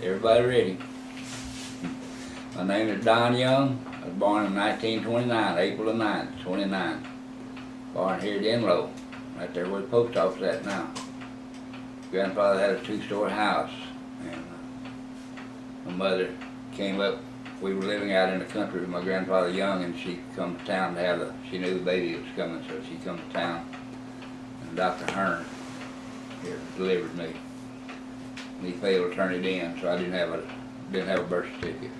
Everybody ready? My name is Don Young. I was born in 1929, April the 9th, 29. Born here at Enloe, right there where the post office is at now. Grandfather had a two-story house, and my mother came up. We were living out in the country with my grandfather Young, and she come to town to have she knew the baby was coming, so she come to town. And Dr. Hearn here delivered me. And he failed to turn it in, so I didn't have a birth certificate.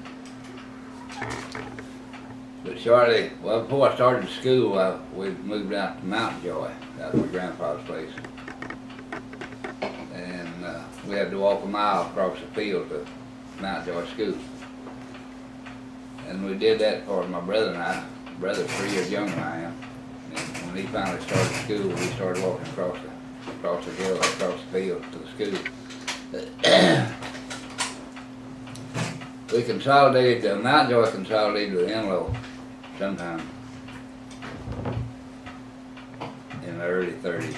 But shortly, well, before I started school, we moved out to Mount Joy, out of my grandfather's place. And we had to walk a mile across the field to Mount Joy School. And we did that for my brother and I. My brother's 3 years younger than I am. And when he finally started school, we started walking across the hill, across the field to the school. We consolidated, Mount Joy consolidated with Enloe sometime in the early 30s.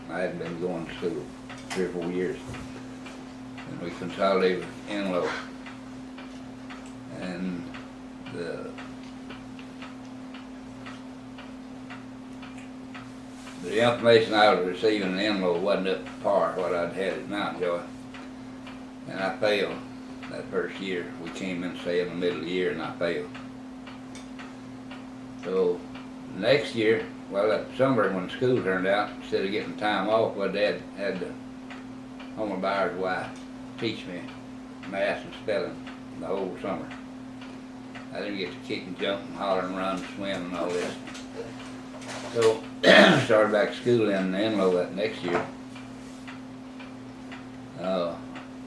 I hadn't been going to school 3 or 4 years. And we consolidated with Enloe. And the information I was receiving in Enloe wasn't up to par what I'd had at Mount Joy. And I failed that first year. We came in, say, in the middle of the year, and I failed. So next year, well, that summer when school turned out, instead of getting time off, my dad had the Homer Byers' wife teach me math and spelling the whole summer. I didn't get to kick and jump and holler and run and swim and all this. So I started back to school in Enloe that next year.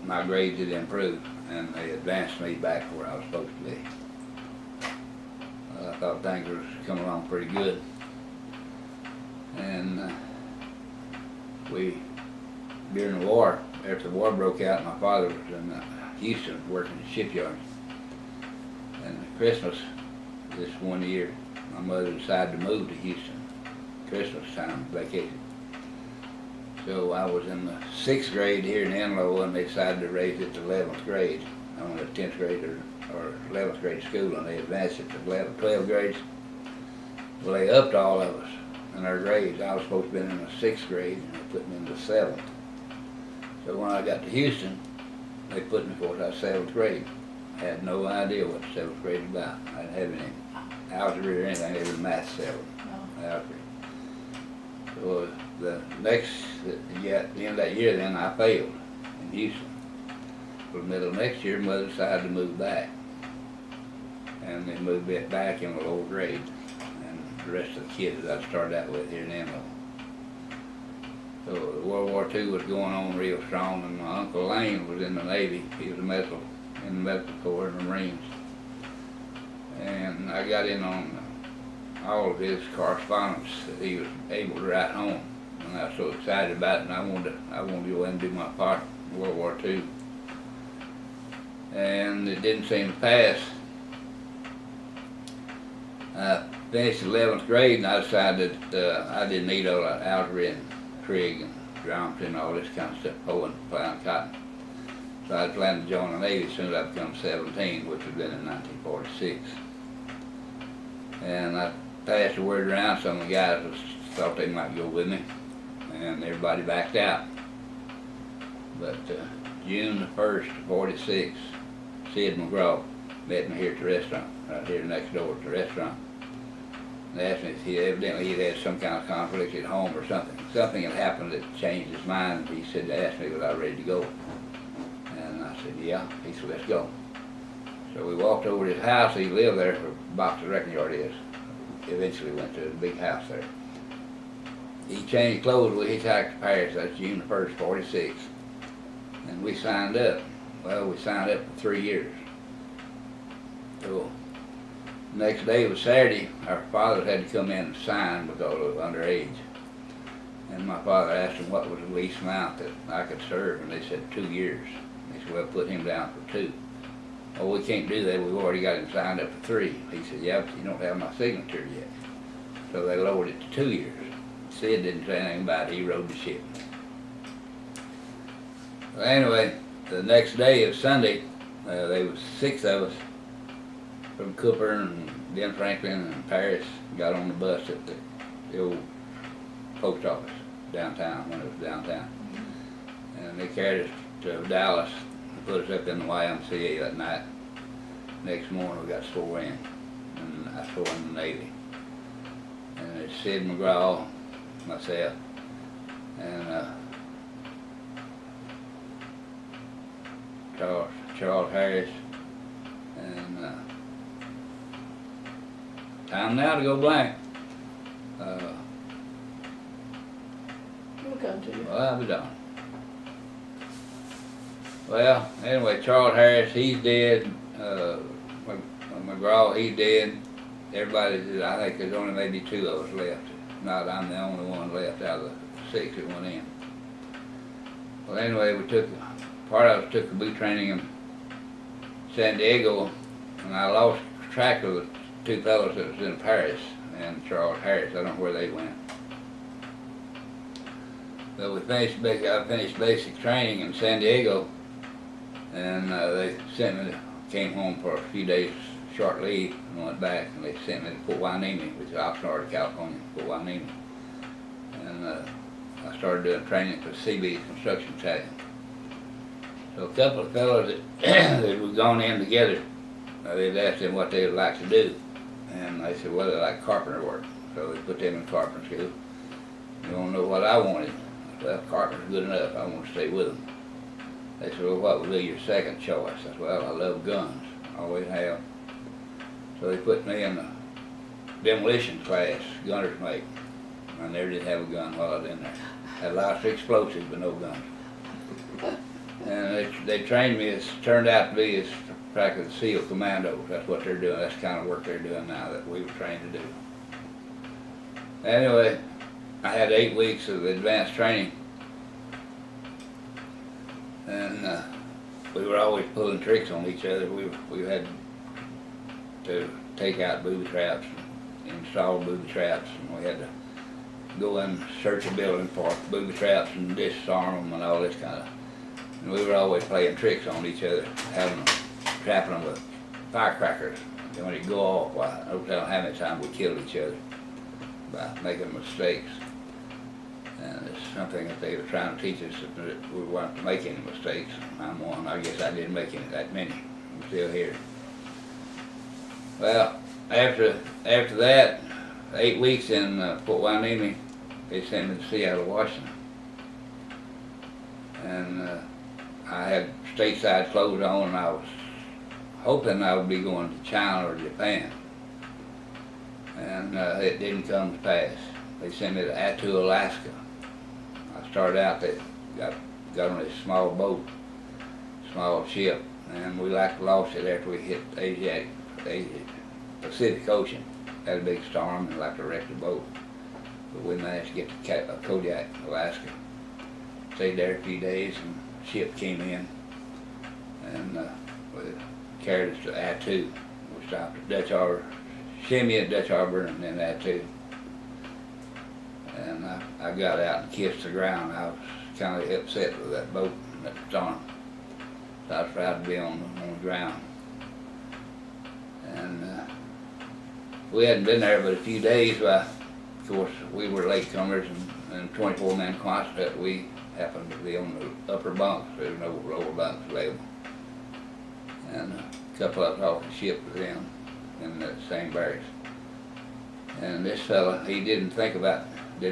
My grades had improved, and they advanced me back to where I was supposed to be. I thought things were coming along pretty good. And during the war, after the war broke out, my father was in Houston working in shipyards. And at Christmas this one year, my mother decided to move to Houston, Christmas time, vacation. So I was in the 6th grade here in Enloe, and they decided to raise it to 11th grade. I went to 10th grade or 11th grade school, and they advanced it to 12 grades. Well, they upped all of us in our grades. I was supposed to be in the 6th grade, and they put me in the 7th. So when I got to Houston, they put me, of course, I was 7th grade. I had no idea what the 7th grade was about. I didn't have any algebra or anything. It was math 7, algebra. So the end of that year, then I failed in Houston. For the middle of next year, Mother decided to move back, and they moved it back in the lower grade, and the rest of the kids that I started out with here in Enloe. So World War II was going on real strong, and my Uncle Lane was in the Navy. He was in the medical corps in the Marines, and I got in on all of his correspondence that he was able to write home, and I was so excited about it, and I wanted to go in and do my part in World War II. And it didn't seem to pass. I finished 11th grade, and I decided that I didn't need all that algebra and trig and geometry and all this kind of stuff, pulling, plowing cotton. So I planned to join the Navy as soon as I become 17, which had been in 1946. And I passed the word around. Some of the guys thought they might go with me, and everybody backed out. But June the 1st, 46, Sid McGraw met me here at the restaurant, right here next door at the restaurant. And asked me if he'd had some kind of conflict at home or something. Something had happened that changed his mind. He said to ask me was I ready to go. And I said, yeah. He said, let's go. So we walked over to his house. He lived there where Box's Wrecking Yard is. Eventually went to the big house there. He changed clothes. We hitchhiked to Paris. That's June the 1st, 46. And we signed up. Well, we signed up for 3 years. So next day was Saturday. Our fathers had to come in and sign because of underage. And my father asked them what was the least amount that I could serve, and they said 2 years. They said, well, put him down for 2. Oh, we can't do that. We've already got him signed up for 3. He said, yeah, but you don't have my signature yet. So they lowered it to 2 years. Sid didn't say anything about it. He rode the ship. Well, anyway, the next day of Sunday, there was 6 of us from Cooper and Ben Franklin and Paris got on the bus at the old post office downtown, when it was downtown. And they carried us to Dallas and put us up in the YMCA that night. Next morning we got sworn in, and I swore in the Navy. And it's Sid McGraw, myself, and Charles Harris, and time now to go blank. We'll come to you. Well, I'll be done. Well, anyway, Charles Harris, he's dead. McGraw, he's dead. Everybody, I think there's only maybe 2 of us left. Not I'm the only one left out of the 6 that went in. Well, anyway, part of us took the boot training in San Diego, and I lost track of the 2 fellows that was in Paris and Charles Harris. I don't know where they went. But I finished basic training in San Diego, and they sent me, came home for a few days short leave and went back, and they sent me to Fort Hueneme, which is Oxnard, California, Fort Hueneme. And I started doing training for CB construction tech. So a couple of fellows that had gone in together, they'd asked them what they would like to do, and they said, well, they like carpenter work. So they put them in carpenter school. You don't know what I wanted. I said, well, carpenter's good enough. I want to stay with them. They said, well, what would be your second choice? I said, well, I love guns. I always have. So they put me in the demolition class, gunner's mate. I never did have a gun while I was in there. Had lots of explosives, but no guns. And they trained me, it's turned out to be as practically SEAL commandos. That's what they're doing. That's the kind of work they're doing now that we were trained to do. Anyway, I had 8 weeks of advanced training. And we were always pulling tricks on each other. We had to take out booby traps, install booby traps, and we had to go and search a building for booby traps and disarm them and all this kind of. And we were always playing tricks on each other, trapping them with firecrackers. And when it go off, well, I don't tell how many times we killed each other by making mistakes. And it's something that they were trying to teach us, that we weren't to make any mistakes. I'm one. I guess I didn't make that many. I'm still here. Well, after that, 8 weeks in Fort Hueneme, they sent me to Seattle, Washington. And I had stateside clothes on, and I was hoping I would be going to China or Japan. And it didn't come to pass. They sent me to Attu, Alaska. I started out, they got on this small boat, small ship, and we lost it after we hit the Pacific Ocean. Had a big storm and wrecked the boat. But we managed to get to Kodiak, Alaska. Stayed there a few days, and the ship came in, and carried us to Attu. We stopped at Dutch Harbor, Shemya, Dutch Harbor, and then Attu. And I got out and kissed the ground. I was kind of upset with that boat and that storm. So I was proud to be on the ground. And we hadn't been there but a few days. Of course, we were latecomers, and 24-man Quonset, we happened to be on the upper bunks. There was no lower bunks available. And a couple of us off the ship with them in that same barracks. And this fella, he didn't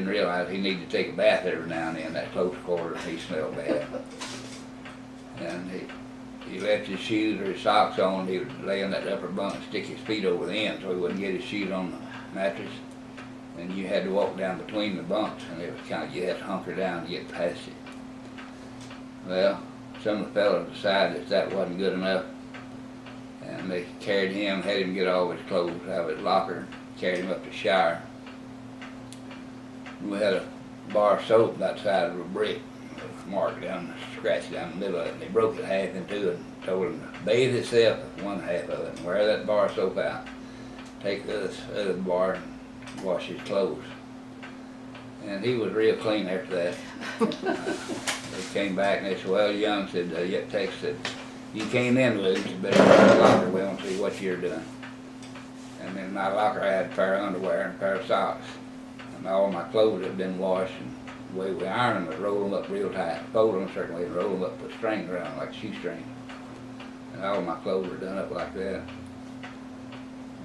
realize he needed to take a bath every now and then. That close quarters, he smelled bad. And he left his shoes or his socks on. He would lay in that upper bunk and stick his feet over the end so he wouldn't get his shoes on the mattress. And you had to walk down between the bunks, and it was you had to hunker down to get past it. Well, some of the fellows decided that wasn't good enough, and they carried him, had him get all his clothes out of his locker, carried him up to shower. We had a bar of soap about the size of a brick, marked down, scratched down the middle of it, and they broke it half in two and told him to bathe himself with one half of it and wear that bar of soap out. Take this other bar and wash his clothes. And he was real clean after that. They came back and they said, well, Young said, Tex said, you came in loose, you better go to the locker, we want to see what you're doing. And in my locker I had a pair of underwear and a pair of socks. And all my clothes had been washed, and the way we ironed them was roll them up real tight, fold them certainly, and roll them up with string around like shoestring. And all my clothes were done up like that.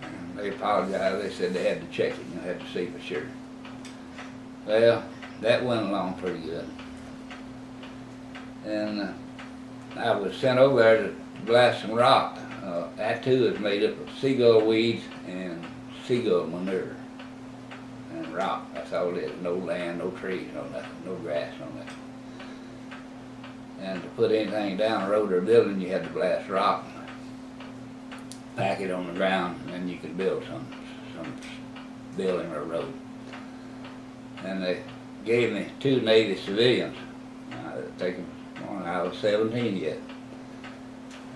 And they apologized, they said they had to check it, had to see for sure. Well, that went along pretty good. And I was sent over there to blast some rock. That too is made up of seagull weeds and seagull manure and rock. That's all it is. No land, no trees, no nothing, no grass, no nothing. And to put anything down the road or building, you had to blast rock, pack it on the ground, and then you could build some building or road. And they gave me 2 Navy civilians. When I was 17 yet.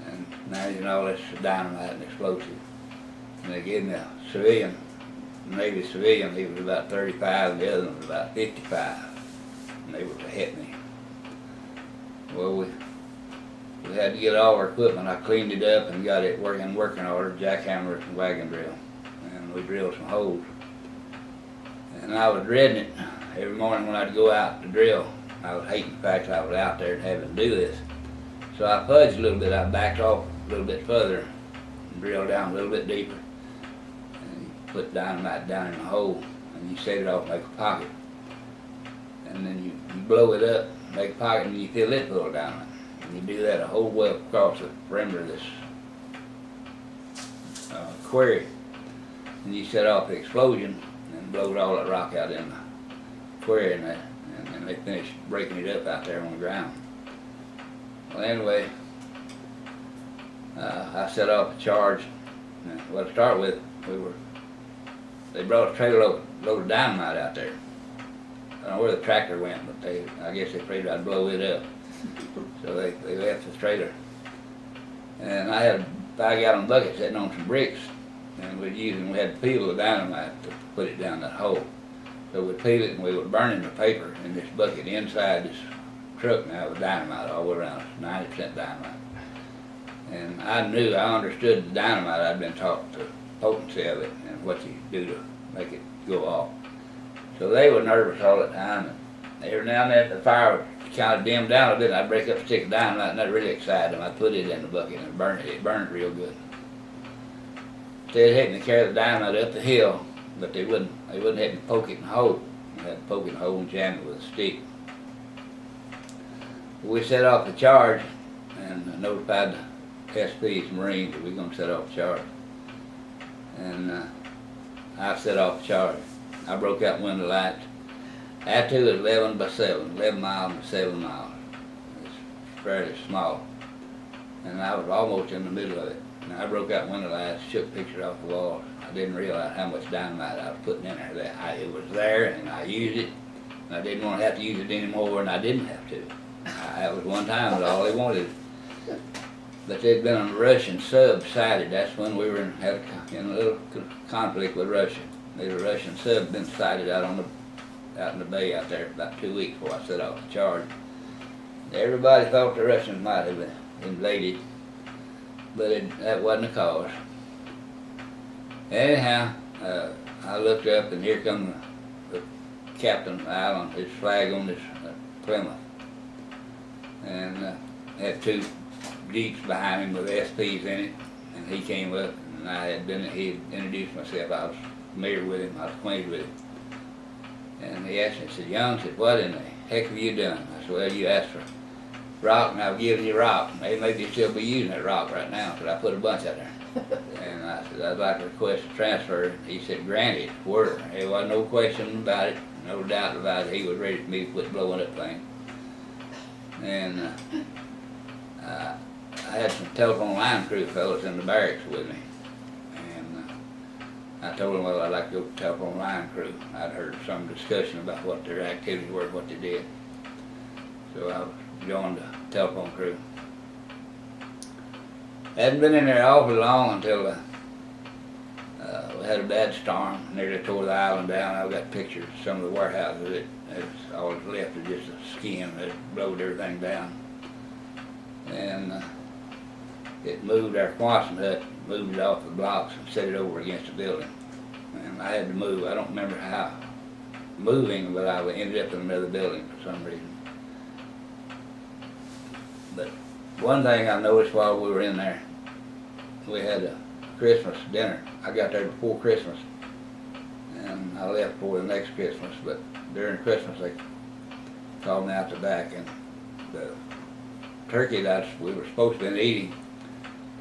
And now you know this dynamite and explosive. And they gave me a civilian, Navy civilian. He was about 35 and the other one was about 55. And they were to hit me. Well, we had to get all our equipment. I cleaned it up and got it working order, jackhammers and wagon drill. And we drilled some holes. And I was dreading it every morning when I'd go out to drill. I was hating the fact that I was out there and having to do this. So I fudged a little bit. I backed off a little bit further and drilled down a little bit deeper. And you put dynamite down in the hole and you set it off and make a pocket. And then you blow it up, make a pocket, and you fill it full of dynamite. And you do that a whole way across the perimeter of this quarry. And you set off the explosion and blowed all that rock out in the quarry, and then they finished breaking it up out there on the ground. Well, anyway, I set off a charge. Well, to start with, they brought a trailer load of dynamite out there. I don't know where the tractor went, but I guess they figured I'd blow it up. So they left the trailer. And I had a 5-gallon bucket sitting on some bricks, and we had to peel the dynamite to put it down that hole. So we'd peel it and we were burning the paper in this bucket inside this truck now with dynamite all the way around, 90% dynamite. And I understood the dynamite. I'd been taught the potency of it and what you do to make it go off. So they were nervous all the time, and every now and then the fire would kind of dim down a bit, and I'd break up a stick of dynamite, and that really excited them. I'd put it in the bucket and burn it. It burned real good. Instead of having to carry the dynamite up the hill, but they wouldn't have to poke it in the hole. They had to poke it in the hole and jam it with a stick. We set off the charge and notified the SPs, Marines, that we were going to set off the charge. And I set off the charge. I broke out window lights. That too is 11 by 7, 11 miles by 7 miles. It's fairly small. And I was almost in the middle of it. And I broke out window lights, shook pictures off the walls. I didn't realize how much dynamite I was putting in there. It was there, and I used it. And I didn't want to have to use it anymore, and I didn't have to. That was one time, that's all they wanted. But there'd been a Russian sub sighted. That's when we were in a little conflict with Russia. There was a Russian sub been sighted out in the bay out there for about 2 weeks before I set off the charge. Everybody thought the Russians might have invaded, but that wasn't the cause. Anyhow, I looked up and here come the captain of the island, his flag on this Plymouth. And had 2 Jeeps behind him with SPs in it, and he came up and he had introduced myself. I was familiar with him, I was acquainted with him. And he asked me, he said, Young, said, what in the heck have you done? I said, well, you asked for rock and I've given you rock. They may still be using that rock right now, so I put a bunch out there. And I said, I'd like to request a transfer. He said, granted, word. There wasn't no question about it, no doubt about it. He was ready for me to quit blowing up things. And I had some telephone line crew fellas in the barracks with me. And I told them, well, I'd like to go to telephone line crew. I'd heard some discussion about what their activities were, what they did. So I joined the telephone crew. Hadn't been in there awfully long until we had a bad storm. Nearly tore the island down. I've got pictures of some of the warehouses It's all that's left is just the skin that blowed everything down. And it moved our Quonset hut, moved it off the blocks and set it over against the building. And I had to move. I don't remember how moving, but I ended up in another building for some reason. But one thing I noticed while we were in there, we had a Christmas dinner. I got there before Christmas, and I left for the next Christmas, but during Christmas they called me out the back, and the turkey that we were supposed to be eating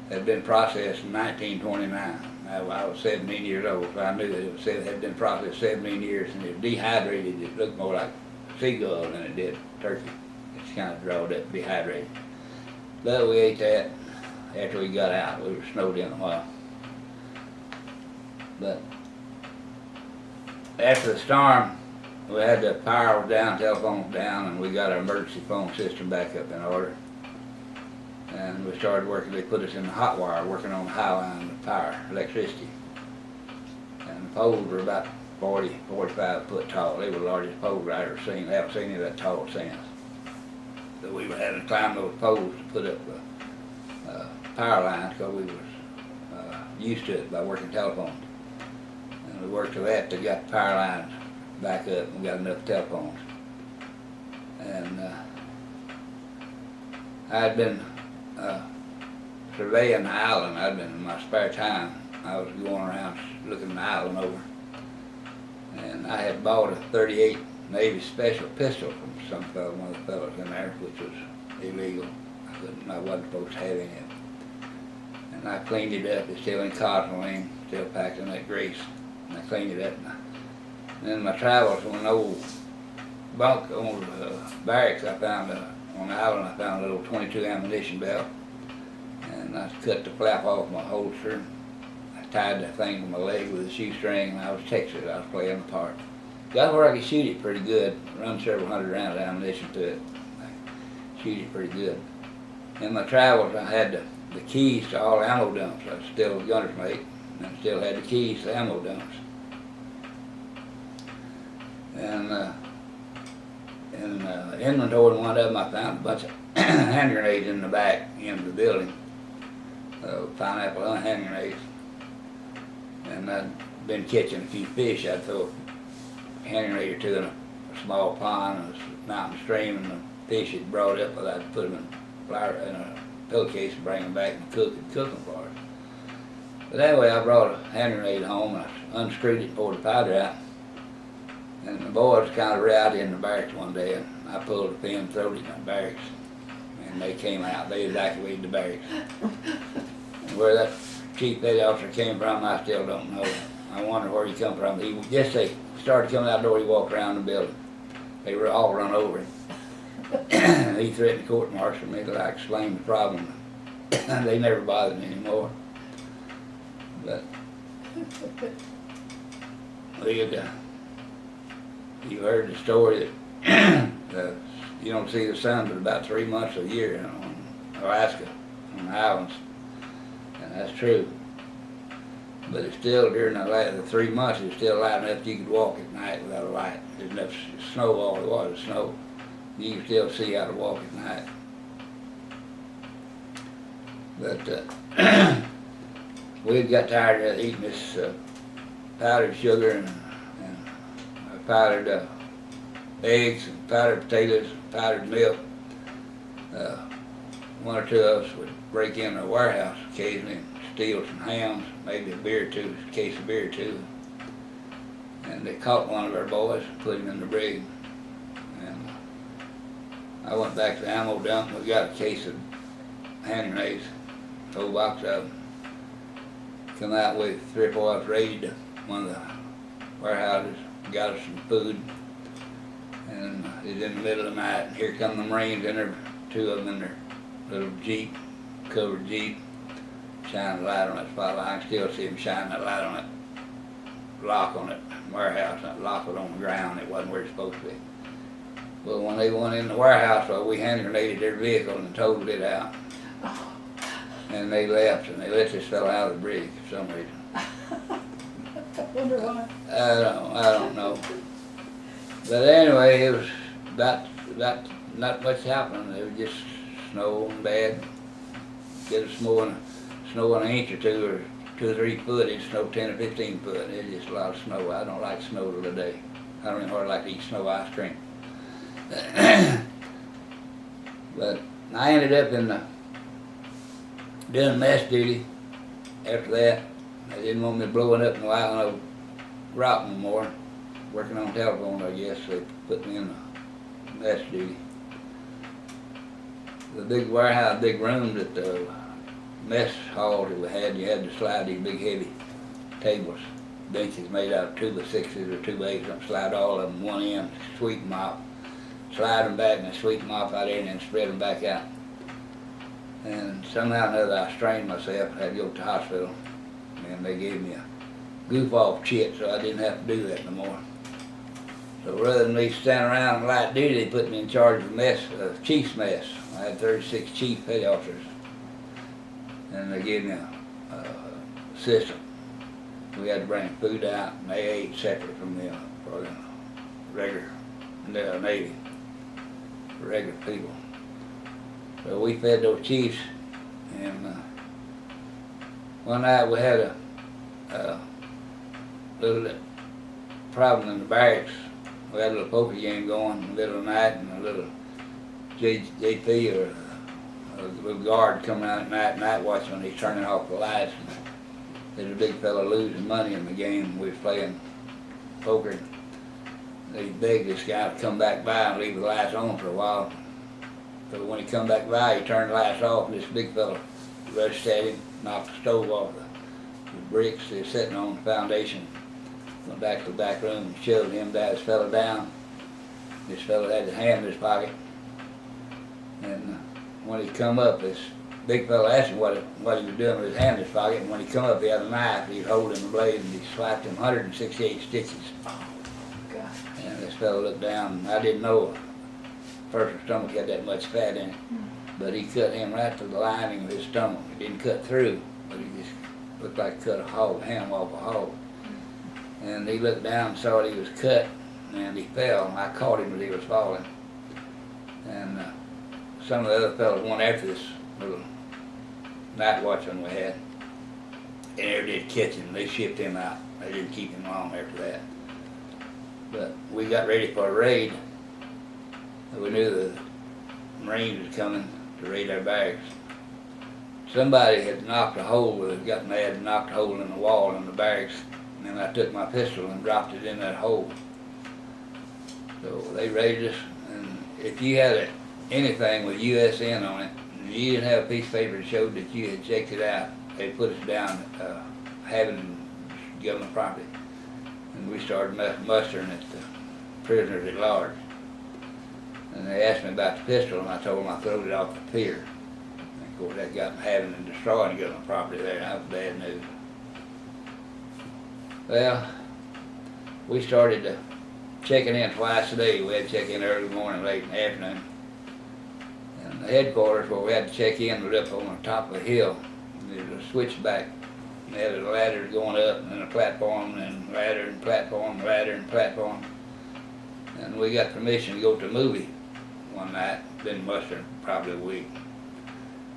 had been processed in 1929. I was 17 years old, so I knew that it had been processed 17 years, and it was dehydrated. It looked more like seagull than it did turkey. It's kind of drawed up, dehydrated. But we ate that after we got out. We were snowed in a while. But after the storm, we had the power was down, telephones down, and we got our emergency phone system back up in order. And we started working. They put us in the hot wire, working on the high line of power, electricity. And the poles were about 40, 45 foot tall. They were the largest poles I ever seen. I haven't seen any of that tall since. So we were having to climb those poles to put up power lines because we was used to it by working telephones. And we worked to that to get the power lines back up and got enough telephones. And I had been surveying the island. I'd been in my spare time. I was going around looking the island over. And I had bought a .38 Navy Special pistol from some fellow, one of the fellows in there, which was illegal. I wasn't supposed to have any of it. And I cleaned it up. It's still in cotton, still packed in that grease. And I cleaned it up. And then my travels on an old bunk on the barracks, I found on the island, I found a little .22 ammunition belt. And I cut the flap off my holster. I tied the thing to my leg with a shoestring, and I was Texas. I was playing the part. Got where I could shoot it pretty good. Run several hundred rounds of ammunition to it. I shoot it pretty good. In my travels, I had the keys to all ammo dumps. I was still a gunner's mate, and I still had the keys to ammo dumps. And in inventory, one of them, I found a bunch of hand grenades in the back end of the building. Pineapple hand grenades. And I'd been catching a few fish. I'd throw a hand grenade or two in a small pond, a mountain stream, and the fish had brought up, but I'd put them in a pillowcase and bring them back and cook them for us. But anyway, I brought a hand grenade home, and I unscrewed it and poured the powder out. And the boys kind of rowdy in the barracks one day, and I pulled the pin, throwed it in the barracks, and they came out. They evacuated the barracks. And where that chief petty officer came from, I still don't know. I wonder where he come from. He just they started coming out the door, he walked around the building. They were all run over him. He threatened court-martial me till I explained the problem. They never bothered me anymore. But you heard the story that you don't see the sun but about 3 months a year on Alaska, on the islands, and that's true. But it's still during the 3 months, it's still light enough you could walk at night without a light. There's enough snow, all there was snow. You can still see how to walk at night. But we got tired of eating this powdered sugar and powdered eggs and powdered potatoes and powdered milk. One or two of us would break in a warehouse occasionally and steal some hams, maybe a case of beer or two. And they caught one of our boys and put him in the brig. And I went back to the ammo dump and we got a case of hand grenades, a whole box of them. Come out with 3 or 4 of us raided one of the warehouses, got us some food, and it was in the middle of the night, and here come the Marines in there, 2 of them in their little Jeep, covered Jeep, shining a light on that spotlight. I can still see them shining that light on that lock on that warehouse. That lock was on the ground, it wasn't where it's supposed to be. Well, when they went in the warehouse, well, we hand grenaded their vehicle and totaled it out. And they left, and they let this fellow out of the brig for some reason. I wonder why. I don't know. But anyway, it was about not much happening. It was just snowing bad. Get a snow an inch or two or 2 or 3 foot. It snowed 10 or 15 foot. It's just a lot of snow. I don't like snow today. I don't even hardly like to eat snow ice cream. But I ended up doing mess duty after that. They didn't want me blowing up no route no more. Working on telephone, I guess. They put me in mess duty. The big warehouse, big room that the mess hall that we had, you had to slide these big heavy tables, benches made out of 2x6s or 2x8s, and slide all of them one end, sweep them out, slide them back and then sweep them off out there and then spread them back out. And somehow or another I strained myself, had to go to the hospital, and they gave me a goof off chit so I didn't have to do that no more. So rather than me stand around and light duty, they put me in charge of mess, chief's mess. I had 36 chief petty officers, and they gave me a system. We had to bring food out, and they ate separate from the regular Navy, regular people. So we fed those chiefs, and one night we had a little problem in the barracks. We had a little poker game going in the middle of the night, and a little JP or a little guard coming out at night watching when he's turning off the lights. There's a big fella losing money in the game. We was playing poker. They begged this guy to come back by and leave the lights on for a while. So when he come back by, he turned the lights off, and this big fella rushed at him, knocked the stove off the bricks they were sitting on the foundation. Went back to the back room and shoved this fella down. This fella had his hand in his pocket. And when he come up, this big fella asked him what he was doing with his hand in his pocket. And when he come up, he had a knife. He was holding the blade, and he slapped him 168 stitches. Oh, God. And this fella looked down, and I didn't know a person's stomach had that much fat in it. But he cut him right to the lining of his stomach. He didn't cut through, but he just looked like he cut a ham off a hog. And he looked down and saw that he was cut, and he fell, and I caught him as he was falling. And some of the other fellas went after this little night watchman we had, and they did catch him. They shipped him out. They didn't keep him long after that. But we got ready for a raid. We knew the Marines was coming to raid our barracks. Somebody had knocked a hole, got mad and knocked a hole in the wall in the barracks, and then I took my pistol and dropped it in that hole. So they raided us, and if you had anything with USN on it, and you didn't have a piece of paper that showed that you had checked it out, they put us down having government property. And we started mustering at the prisoners at large. And they asked me about the pistol, and I told them I throwed it off the pier. And of course, that got having and destroying government property there. That was bad news. Well, we started checking in twice a day. We had to check in early morning, late in the afternoon. And the headquarters where we had to check in was up on the top of a hill. There's a switchback. They had a ladder going up, and then a platform, and ladder and platform, ladder and platform. And we got permission to go to a movie one night. Been mustering probably a week.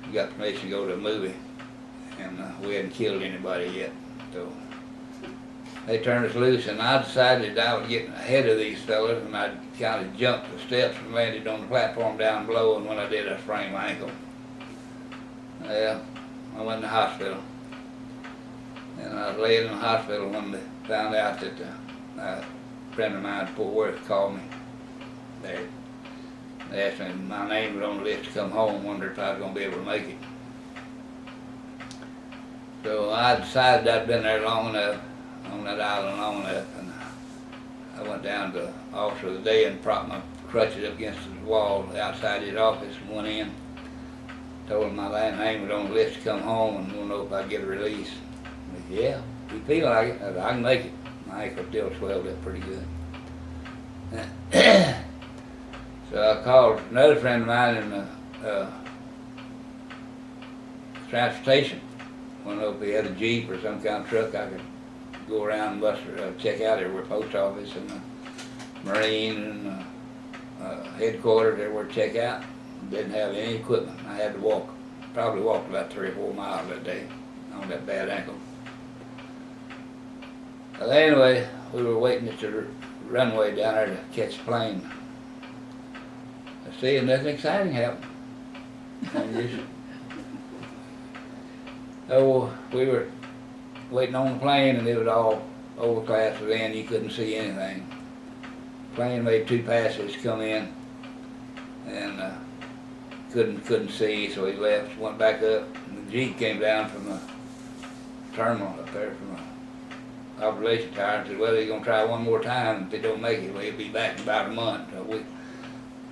We got permission to go to a movie, and we hadn't killed anybody yet. So they turned us loose, and I decided I was getting ahead of these fellas, and I kind of jumped the steps and landed on the platform down below, and when I did, I sprained my ankle. Well, I went to the hospital, and I was laying in the hospital when they found out that a friend of mine in Fort Worth called me. They asked me if my name was on the list to come home, wondered if I was going to be able to make it. So I decided I'd been there long enough, on that island long enough, and I went down to the officer of the day and propped my crutches up against the wall outside his office and went in. Told him my name was on the list to come home and want to know if I'd get a release. He said, yeah, if you feel like it. I said, I can make it. My ankle still swelled up pretty good. So I called another friend of mine in the transportation. I don't know if he had a Jeep or some kind of truck I could go around and check out everywhere, post office and Marine and headquarters, everywhere to check out. Didn't have any equipment. I had to walk, probably walked about 3 or 4 miles that day on that bad ankle. But anyway, we were waiting at the runway down there to catch a plane. I see, and nothing exciting happened. So we were waiting on the plane, and it was all overcast then. You couldn't see anything. Plane made 2 passes come in, and couldn't see, so he left, went back up, and the Jeep came down from the terminal up there from the observation tower and said, well, he's gonna try one more time. If they don't make it, well, he'll be back in about a month.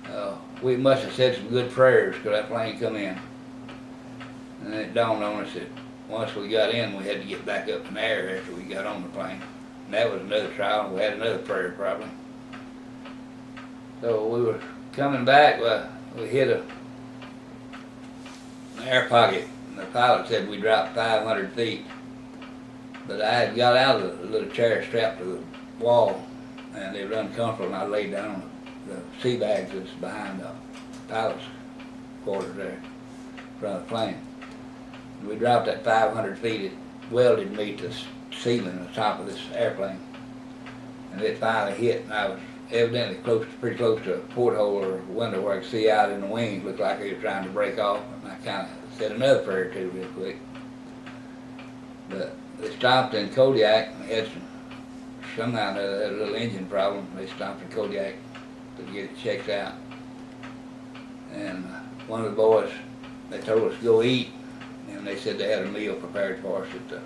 So we must have said some good prayers because that plane come in. And it dawned on us that once we got in, we had to get back up in the air after we got on the plane. And that was another trial. We had another prayer probably. So we were coming back, we hit an air pocket, and the pilot said we dropped 500 feet. But I had got out of the little chair strapped to the wall, and it was uncomfortable, and I laid down on the sea bags that's behind the pilot's quarters there in front of the plane. And we dropped that 500 feet, it welded me to the ceiling on the top of this airplane. And it finally hit, and I was evidently pretty close to a porthole or a window where I could see out in the wings. Looked like it was trying to break off, and I kind of said another prayer or two real quick. But they stopped in Kodiak, and they had somehow they had a little engine problem. They stopped in Kodiak to get it checked out. And one of the boys, they told us to go eat, and they said they had a meal prepared for us at the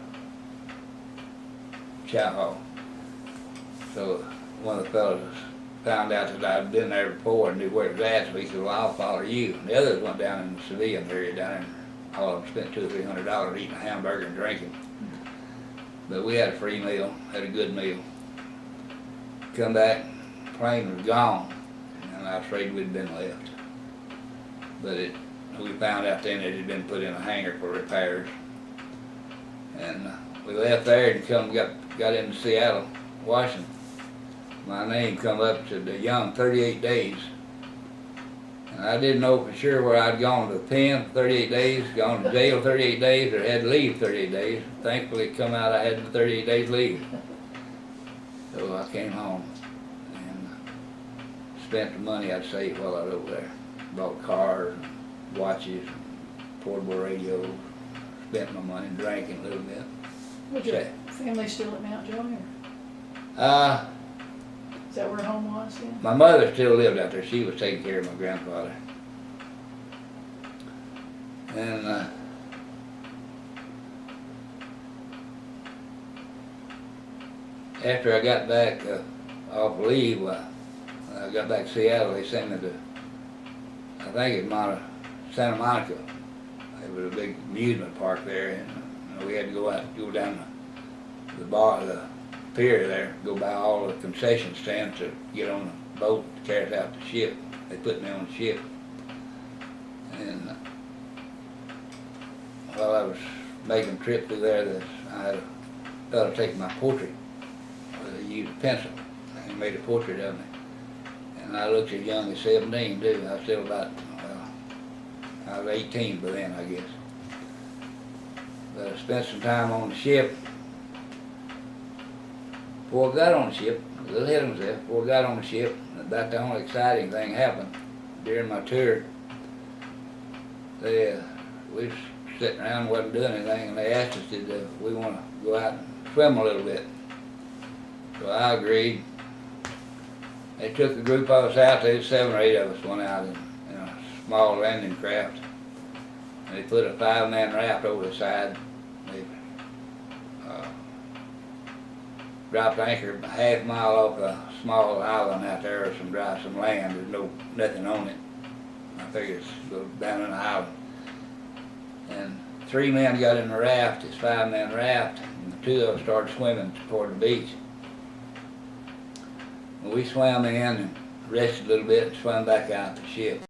chow hall. So one of the fellows found out that I'd been there before and knew where it was at, so he said, well, I'll follow you. And the others went down in the civilian area down there. All of them spent $200 or $300 eating a hamburger and drinking. But we had a free meal, had a good meal. Come back, plane was gone, and I was afraid we'd been left. But we found out then it had been put in a hangar for repairs. And we left there and got into Seattle, Washington. My name come up to the young 38 days. And I didn't know for sure where I'd gone to the pen 38 days, gone to jail 38 days, or had to leave 38 days. Thankfully it come out I had the 38 days leave. So I came home and spent the money I'd saved while I was over there. Bought cars, watches, portable radios, spent my money drinking a little bit. Was your family still at Mount Joy? Is that where home was then? My mother still lived out there. She was taking care of my grandfather. And after I got back off leave, I got back to Seattle, they sent me to, I think it's Santa Monica. There was a big amusement park there, and we had to go down the pier there, go by all the concession stands to get on the boat to carry us out to the ship. They put me on the ship. And while I was making a trip through there, I had a fellow taking my portrait. He used a pencil, and he made a portrait of me. And I looked as young as 17 too. I was still about, I was 18 by then, I guess. But I spent some time on the ship. Before I got on the ship, a little ahead of myself, before I got on the ship, about the only exciting thing happened during my tour. We was sitting around, wasn't doing anything, and they asked us, did we want to go out and swim a little bit? So I agreed. They took a group of us out, there was 7 or 8 of us went out in a small landing craft. And they put a 5-man raft over the side. They dropped anchor a half-mile off a small island out there, some land. There's nothing on it. I figured it's go down in the island. And 3 men got in the raft, this 5-man raft, and the 2 of us started swimming toward the beach. And we swam in and rested a little bit and swam back out the ship.